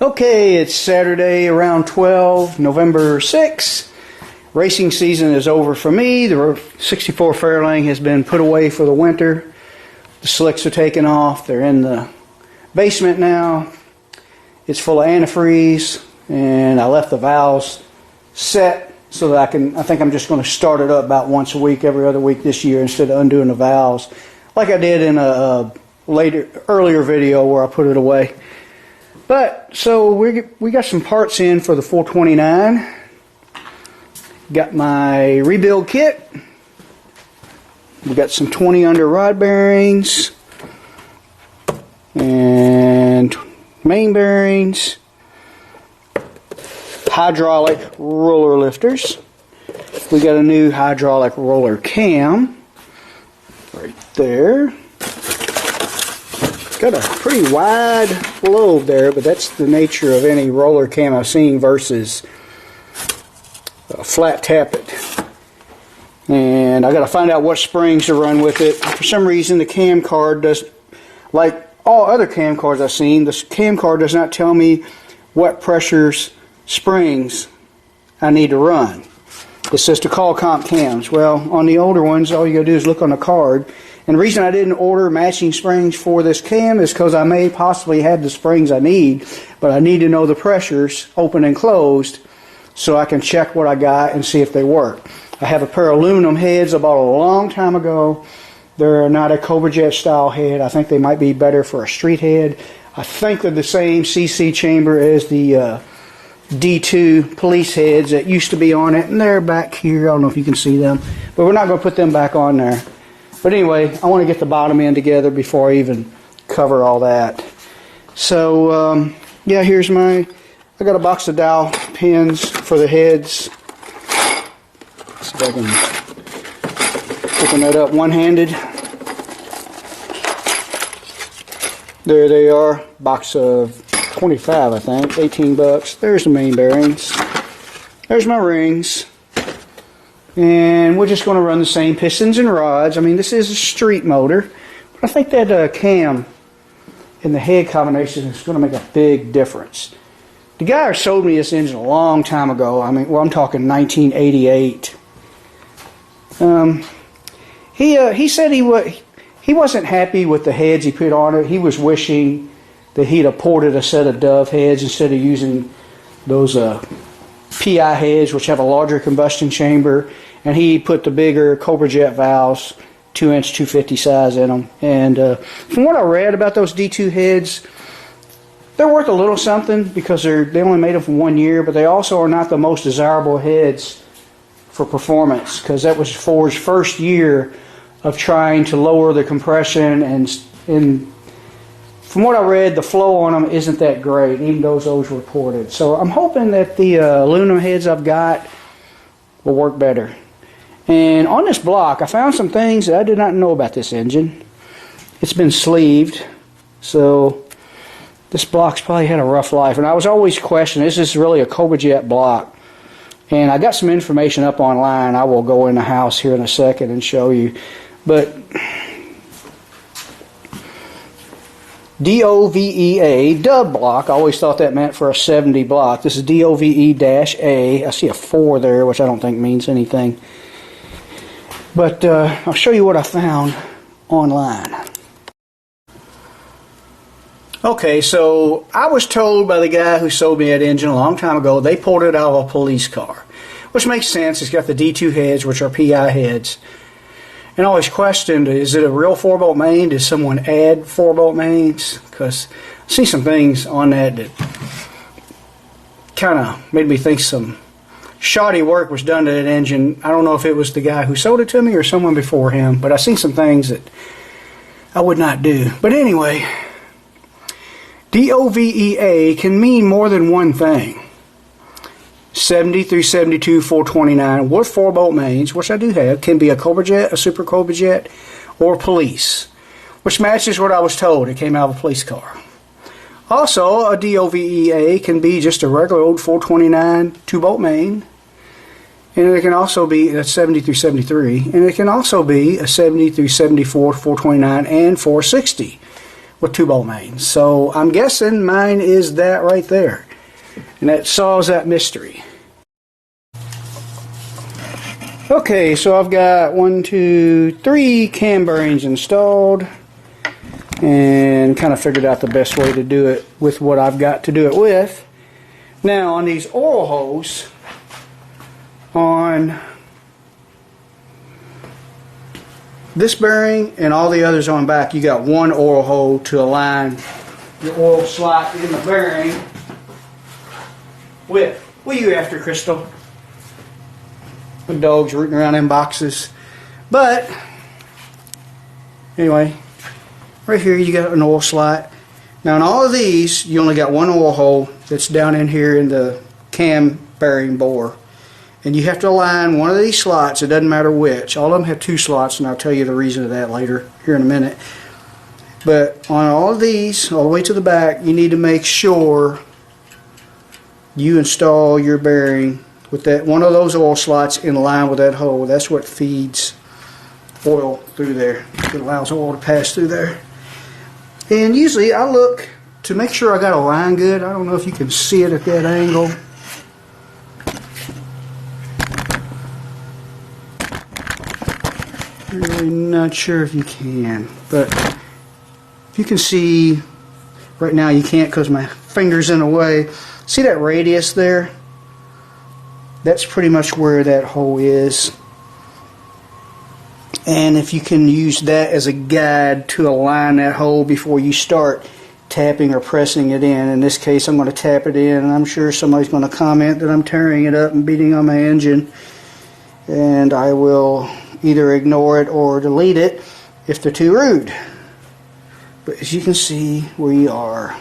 Okay, it's Saturday around 12, November 6th. Racing season is over for me. The 64 Fairlane has been put away for the winter. The slicks are taken off. They're in the basement now. It's full of antifreeze, and I left the valves set so that I think I'm just going to start it up about once a week, every other week this year, instead of undoing the valves, like I did in a earlier video where I put it away. But so we got some parts in for the 429. Got my rebuild kit. We got some 20 under rod bearings and main bearings, hydraulic roller lifters. We got a new hydraulic roller cam right there. Got a pretty wide lobe there, but that's the nature of any roller cam I've seen versus flat tappet. And I got to find out what springs to run with it. For some reason, the cam card does, like all other cam cards I've seen, this cam card does not tell me what pressures springs I need to run. It says to call comp cams. Well, on the older ones, all you got to do is look on the card. And the reason I didn't order matching springs for this cam is because I may possibly have the springs I need, but I need to know the pressures, open and closed, so I can check what I got and see if they work. I have a pair of aluminum heads I bought a long time ago. They're not a Cobra Jet style head. I think they might be better for a street head. I think they're the same CC chamber as the D2 police heads that used to be on it, and they're back here. I don't know if you can see them, but we're not going to put them back on there. But anyway, I want to get the bottom end together before I even cover all that. So, yeah, here's I got a box of dowel pins for the heads. Let's see if I can open that up one-handed. There they are. Box of 25, I think. 18 bucks. There's the main bearings. There's my rings. And we're just going to run the same pistons and rods. I mean, this is a street motor, but I think that cam and the head combination is going to make a big difference. The guy who sold me this engine a long time ago, I mean, well, I'm talking 1988. He said he wasn't happy with the heads he put on it. He was wishing that he'd have ported a set of Dove heads instead of using those PI heads, which have a larger combustion chamber, and he put the bigger Cobra Jet valves, 2-inch 250 size in them. And from what I read about those D2 heads, they're worth a little something because they only made them for 1 year, but they also are not the most desirable heads for performance, because that was Ford's first year of trying to lower the compression, and from what I read, the flow on them isn't that great, even though those were ported. So I'm hoping that the aluminum heads I've got will work better. And on this block, I found some things that I did not know about this engine. It's been sleeved, so this block's probably had a rough life. And I was always questioning, is this really a Cobra Jet block? And I got some information up online. I will go in the house here in a second and show you. But DOVEA, dub block. I always thought that meant for a 70 block. This is DOVE-A. I see a 4 there, which I don't think means anything. But I'll show you what I found online. Okay, so I was told by the guy who sold me that engine a long time ago, they pulled it out of a police car. Which makes sense. It's got the D2 heads, which are PI heads. And I always questioned, is it a real 4-bolt main? Did someone add 4-bolt mains? Because I see some things on that kind of made me think some shoddy work was done to that engine. I don't know if it was the guy who sold it to me or someone before him, but I seen some things that I would not do. But anyway, DOVEA can mean more than one thing. 70 through 72 429 with 4-bolt mains, which I do have, can be a Cobra Jet, a Super Cobra Jet, or police, which matches what I was told. It came out of a police car. Also, a DOVEA can be just a regular old 429 2-bolt main, and it can also be a 70 through 73, and it can also be a 70 through 74 429 and 460, with 2-ball mains. So I'm guessing mine is that right there. And that solves that mystery. Okay, so I've got 1, 2, 3 cam bearings installed, and kind of figured out the best way to do it with what I've got to do it with. Now on these oil holes, on this bearing and all the others on back, you got one oil hole to align the oil slot in the bearing with. What are you after, Crystal? The dog's rooting around in boxes. But anyway, right here you got an oil slot. Now in all of these, you only got one oil hole that's down in here in the cam bearing bore. And you have to align one of these slots, it doesn't matter which. All of them have 2 slots, and I'll tell you the reason of that later, here in a minute. But on all of these, all the way to the back, you need to make sure you install your bearing with that one of those oil slots in line with that hole. That's what feeds oil through there. It allows oil to pass through there. And usually I look to make sure I got a line good. I don't know if you can see it at that angle. Really not sure if you can, but if you can see, right now you can't because my finger's in the way. See that radius there? That's pretty much where that hole is. And if you can use that as a guide to align that hole before you start tapping or pressing it in this case I'm going to tap it in, and I'm sure somebody's going to comment that I'm tearing it up and beating on my engine, and I will either ignore it or delete it if they're too rude. But as you can see, we are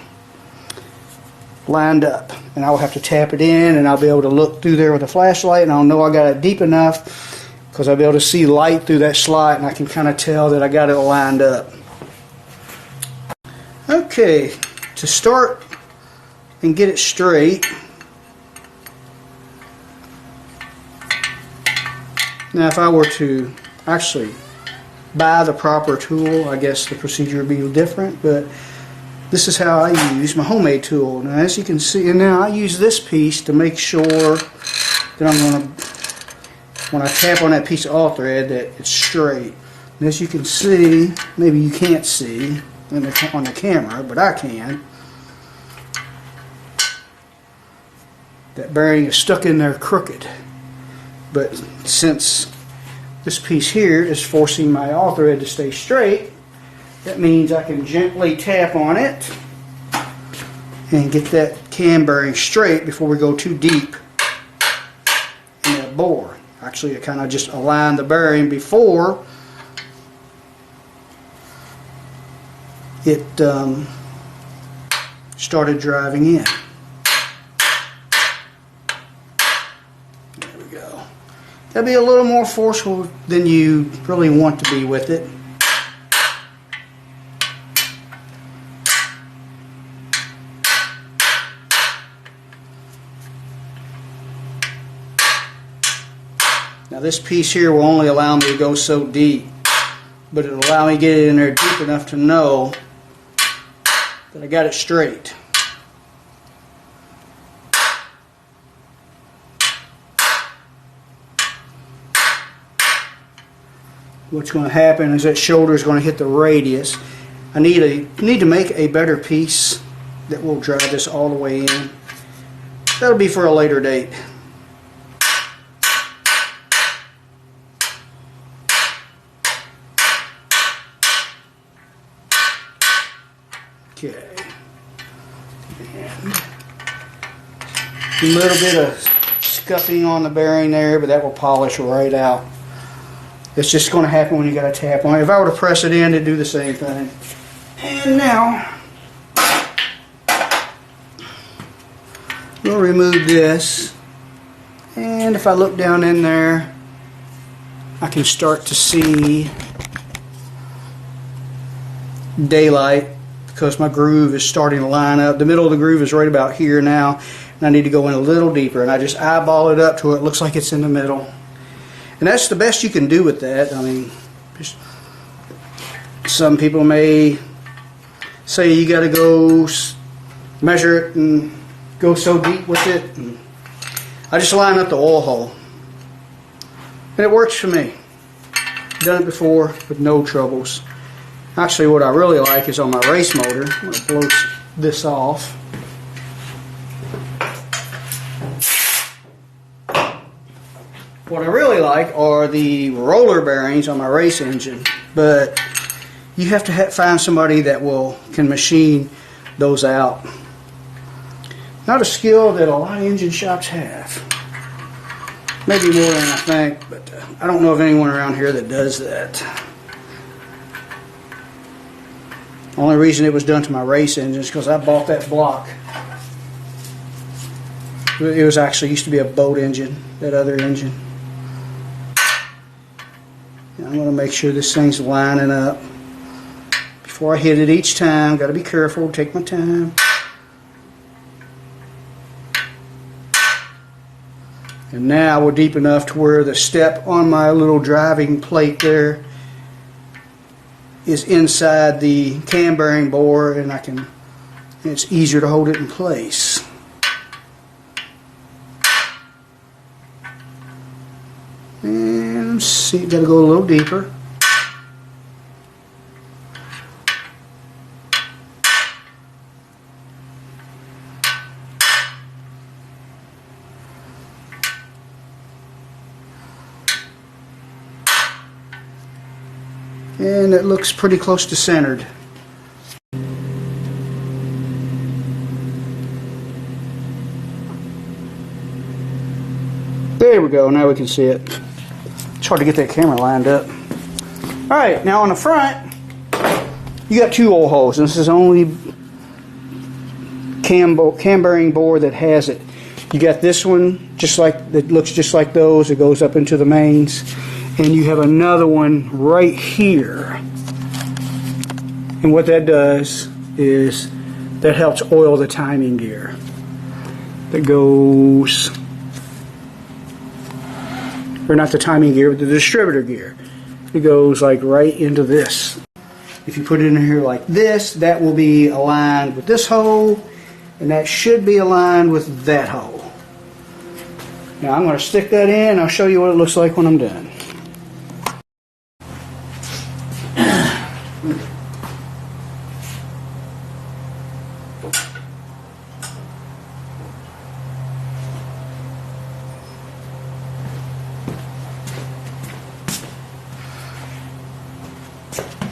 lined up, and I'll have to tap it in, and I'll be able to look through there with a flashlight, and I'll know I got it deep enough because I'll be able to see light through that slot, and I can kind of tell that I got it lined up. Okay, to start and get it straight, now if I were to actually buy the proper tool, I guess the procedure would be different, but this is how I use my homemade tool. Now as you can see, and now I use this piece to make sure that I'm going to, when I tap on that piece of all thread, that it's straight. And as you can see, maybe you can't see on the camera, but I can. That bearing is stuck in there crooked. But since this piece here is forcing my all thread to stay straight, that means I can gently tap on it and get that cam bearing straight before we go too deep in that bore. Actually, I kind of just align the bearing before it started driving in. There we go. Gotta be a little more forceful than you really want to be with it. Now this piece here will only allow me to go so deep, but it'll allow me to get it in there deep enough to know that I got it straight. What's going to happen is that shoulder is going to hit the radius. I need to make a better piece that will drive this all the way in. That'll be for a later date. Okay, and a little bit of scuffing on the bearing there, but that will polish right out. It's just going to happen when you got a tap on it. If I were to press it in, it'd do the same thing. And now we'll remove this, and if I look down in there, I can start to see daylight, because my groove is starting to line up. The middle of the groove is right about here now, and I need to go in a little deeper, and I just eyeball it up to it looks like it's in the middle. And that's the best you can do with that. I mean, some people may say you got to go measure it and go so deep with it. And I just line up the oil hole, and it works for me. Done it before with no troubles. Actually, what I really like is on my race motor. I'm going to blow this off. What I really like are the roller bearings on my race engine, but you have to find somebody that can machine those out. Not a skill that a lot of engine shops have. Maybe more than I think, but I don't know of anyone around here that does that. The only reason it was done to my race engine is because I bought that block. It was actually used to be a boat engine, that other engine. Now I'm going to make sure this thing's lining up. Before I hit it each time, got to be careful, take my time. And now we're deep enough to where the step on my little driving plate there is inside the cam bearing bore, and it's easier to hold it in place. And see, got to go a little deeper. And it looks pretty close to centered. There we go, now we can see it. It's hard to get that camera lined up. Alright, now on the front, you got two oil holes. And this is the only cam bearing bore that has it. You got this one, that looks just like those. It goes up into the mains. And you have another one right here. And what that does is that helps oil the timing gear. That goes, or not the timing gear, but the distributor gear. It goes like right into this. If you put it in here like this, that will be aligned with this hole, and that should be aligned with that hole. Now I'm going to stick that in, and I'll show you what it looks like when I'm done.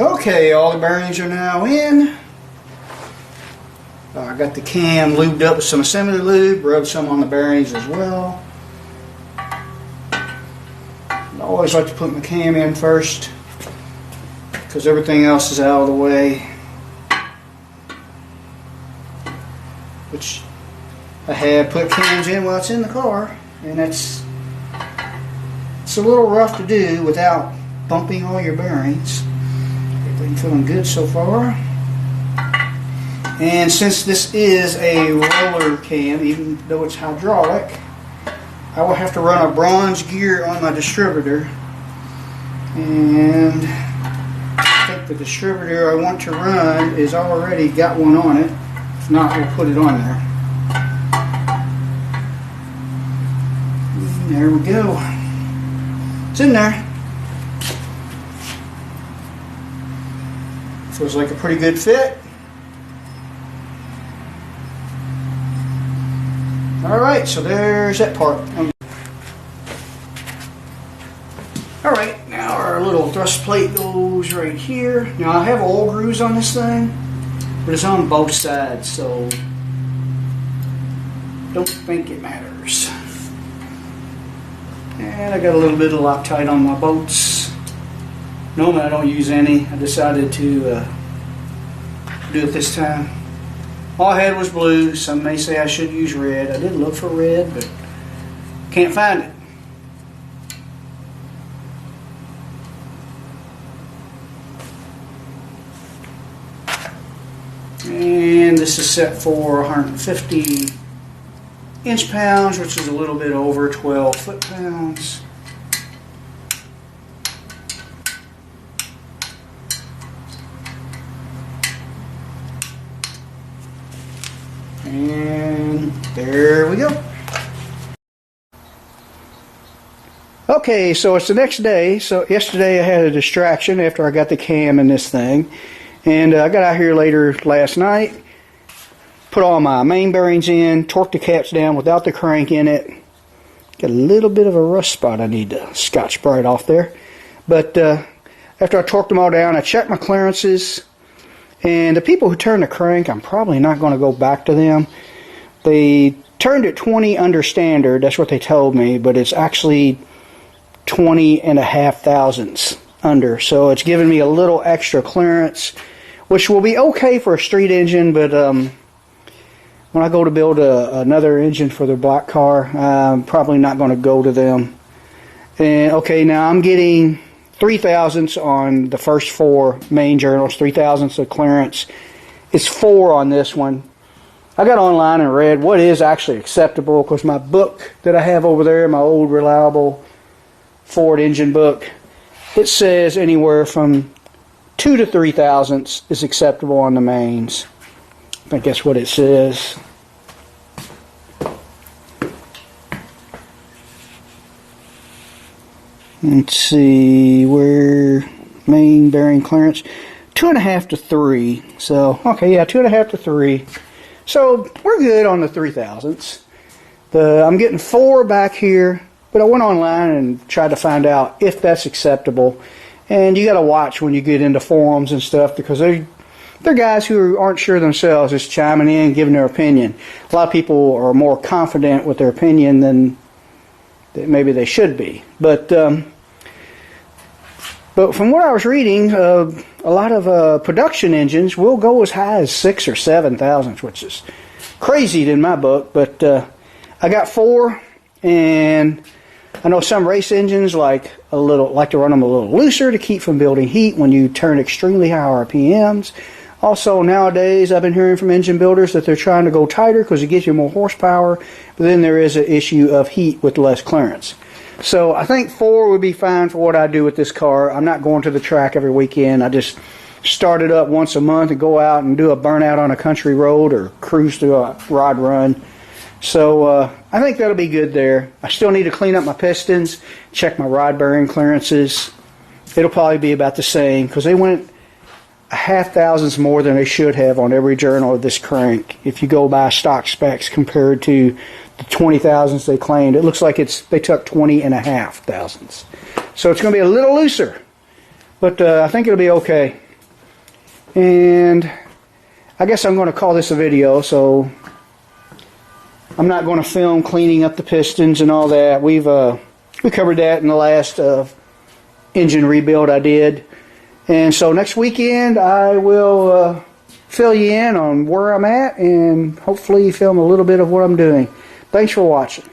Okay, all the bearings are now in. I got the cam lubed up with some assembly lube, rubbed some on the bearings as well. I always like to put my cam in first because everything else is out of the way. Which I have put cams in while it's in the car, and it's a little rough to do without bumping all your bearings. Everything feeling good so far. And since this is a roller cam, even though it's hydraulic, I will have to run a bronze gear on my distributor. And I think the distributor I want to run is already got one on it. If not, we'll put it on there. And there we go. It's in there. Feels like a pretty good fit. Alright, so there's that part. Alright, now our little thrust plate goes right here. Now I have oil grooves on this thing, but it's on both sides, so don't think it matters. And I got a little bit of Loctite on my bolts. Normally I don't use any. I decided to do it this time. All I had was blue. Some may say I should use red. I did look for red, but can't find it. And this is set for 150 inch-pounds, which is a little bit over 12 foot-pounds. And there we go. Okay, so it's the next day. So yesterday I had a distraction after I got the cam in this thing. And I got out here later last night, put all my main bearings in, torqued the caps down without the crank in it. Got a little bit of a rust spot I need to Scotch-Brite off there. But after I torqued them all down, I checked my clearances. And the people who turned the crank, I'm probably not going to go back to them. They turned it 20 under standard, that's what they told me, but it's actually 20.5 thousandths under. So it's giving me a little extra clearance, which will be okay for a street engine, but when I go to build another engine for the black car, I'm probably not going to go to them. And okay, now I'm getting 3 thousandths on the first 4 main journals, 3 thousandths of clearance. It's 4 on this one. I got online and read what is actually acceptable, because my book that I have over there, my old reliable Ford engine book, it says anywhere from 2 to 3 thousandths is acceptable on the mains. I think that's what it says. Let's see, where main bearing clearance, 2.5 to 3. So okay, yeah, 2.5 to 3. So we're good on the 3 thousandths. I'm getting 4 back here, but I went online and tried to find out if that's acceptable. And you got to watch when you get into forums and stuff, because they're guys who aren't sure themselves, just chiming in, giving their opinion. A lot of people are more confident with their opinion than maybe they should be. But from what I was reading, a lot of production engines will go as high as 6 or 7 thousandths, which is crazy in my book. But I got 4, and I know some race engines like to run them a little looser to keep from building heat when you turn extremely high RPMs. Also, nowadays, I've been hearing from engine builders that they're trying to go tighter because it gives you more horsepower, but then there is an issue of heat with less clearance. So I think 4 would be fine for what I do with this car. I'm not going to the track every weekend. I just start it up once a month and go out and do a burnout on a country road or cruise through a rod run. So I think that'll be good there. I still need to clean up my pistons, check my rod bearing clearances. It'll probably be about the same, because they went 0.5 thousandths more than they should have on every journal of this crank. If you go by stock specs compared to the 20 thousandths they claimed, it looks like they took 20.5 thousandths. So it's going to be a little looser, but I think it'll be okay. And I guess I'm going to call this a video, so I'm not going to film cleaning up the pistons and all that. We covered that in the last engine rebuild I did. And so next weekend I will fill you in on where I'm at and hopefully film a little bit of what I'm doing. Thanks for watching.